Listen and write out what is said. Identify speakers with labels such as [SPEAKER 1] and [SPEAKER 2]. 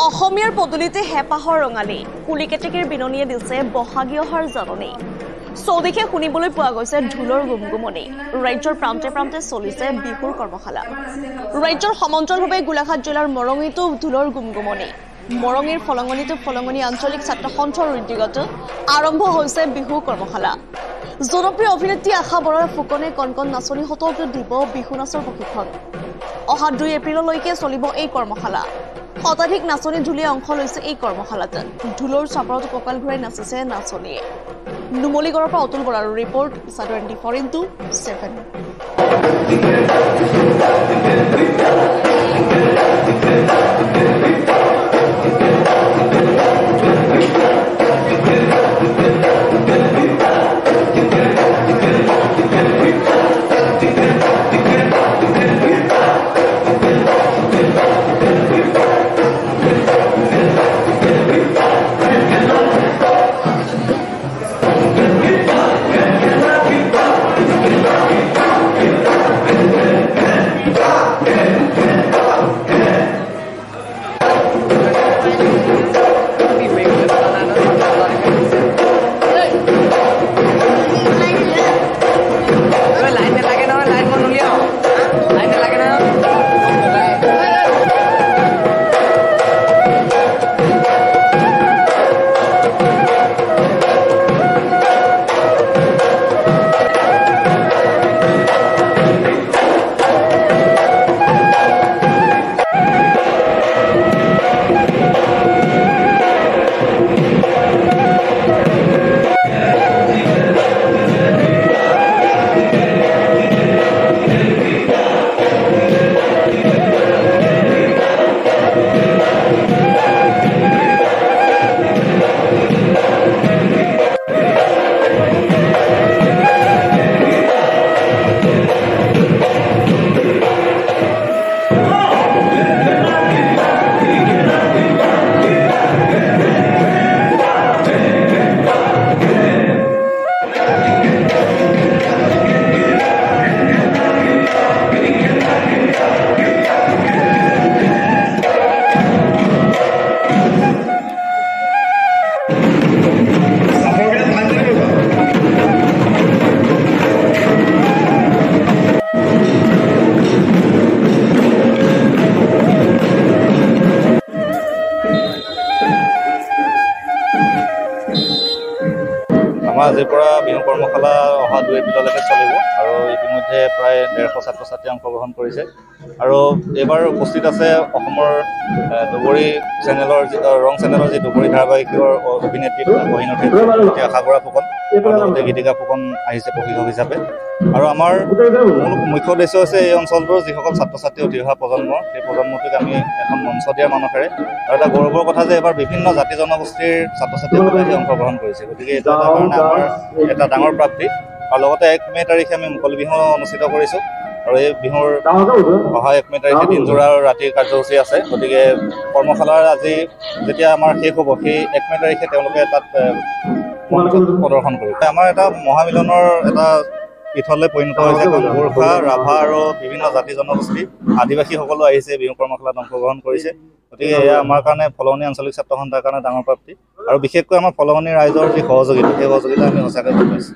[SPEAKER 1] অসমীয়াৰ পদূলিতে হেঁপাহৰ ৰঙালী কুলিকেতেকীৰ বিননিয়ে দিছে বহাগী অহাৰ জাননী চৌদিশে শুনিবলৈ পোৱা গৈছে ঢোলৰ গুমগুমনি ৰাজ্যৰ প্ৰান্তে প্ৰান্তে চলিছে বিহুৰ কৰ্মশালা ৰাজ্যৰ সমান্তৰালভাৱে গোলাঘাট জিলাৰ মৰঙীতো ঢোলৰ গুমগুমনি মৰঙীৰ ফলঙনি আঞ্চলিক ছাত্ৰ সন্থাৰ উদ্যোগত আৰম্ভ হৈছে বিহু কৰ্মশালা জনপ্ৰিয় অভিনেত্ৰী আশা বৰুৱাৰ ফুকনে কণকণ নাচনীহঁতক দিব বিহু নাচৰ প্ৰশিক্ষণ অহা 2 এপ্ৰিললৈকে চলিব এই কৰ্মশালা শতাধিক নাচনী ঢুলীয়া অংশ লৈছে এই কৰ্মশালাত ঢোলৰ চাপৰত কঁকাল ঘূৰাই নাচিছে নাচনীয়ে নুমলীগড়ৰ পৰা অতুল বৰাৰ ৰিপৰ্ট সাধাৰণটি 4x7
[SPEAKER 2] আজিৰ পৰা বিহু কৰ্মশালা অহা 2 এপ্ৰিললৈকে চলিব আৰু ইতিমধ্যে প্ৰায় 150 ছাত্ৰ-ছাত্ৰী অংশগ্ৰহণ কৰিছে আৰু এইবাৰ উপস্থিত আছে অসমৰ দুবৰী চেনেলৰ ৰং চেনেলৰ যি দুবৰী ধাৰাবাহিকৰ অভিনেত্ৰী অভিনেত্ৰী আশা বৰুৱা ফুকন আৰু লগতে গীতিকা ফুকন আহিছে প্ৰশিক্ষক হিচাপে আৰু আমাৰ মুখ্য উদ্দেশ্য হৈছে এই অঞ্চলটোৰ যিসকল ছাত্ৰ-ছাত্ৰী উঠি অহা প্ৰজন্ম সেই প্ৰজন্মটোক আমি এখন মঞ্চ দিয়াৰ মানসেৰে আৰু এটা গৌৰৱৰ কথা যে এবাৰ বিভিন্ন জাতি জনগোষ্ঠীৰ ছাত্ৰ-ছাত্ৰীসকলে আহি অংশগ্ৰহণ কৰিছে গতিকে এইটো এটা কাৰণে আমাৰ এটা ডাঙৰ প্ৰাপ্তি আৰু লগতে 1 মে' তাৰিখে আমি মুকলি বিহু অনুষ্ঠিত কৰিছোঁ আৰু এই বিহুৰ অহা 1 মে' তাৰিখে দিনজোৰা আৰু ৰাতিৰ কাৰ্যসূচী আছে গতিকে কৰ্মশালাৰ আজি যেতিয়া আমাৰ শেষ হ'ব সেই 1 মে' তাৰিখে তেওঁলোকে তাত প্ৰদৰ্শন কৰিব আমাৰ এটা মহামিলনৰ এটা পীঠলৈ পৰিণত হৈছে কাৰণ গোৰ্খা ৰাভা আৰু বিভিন্ন জাতি জনগোষ্ঠী আদিবাসীসকলো আহিছে বিহু কৰ্মশালাত অংশগ্ৰহণ কৰিছে গতিকে এয়া আমাৰ কাৰণে ফলঙনি আঞ্চলিক ছাত্ৰ সন্থাৰ কাৰণে ডাঙৰ প্ৰাপ্তি আৰু বিশেষকৈ আমাৰ ফলঙনি ৰাইজৰ যি সহযোগিতা সেই সহযোগিতা আমি সঁচাকৈ ভাল পাইছোঁ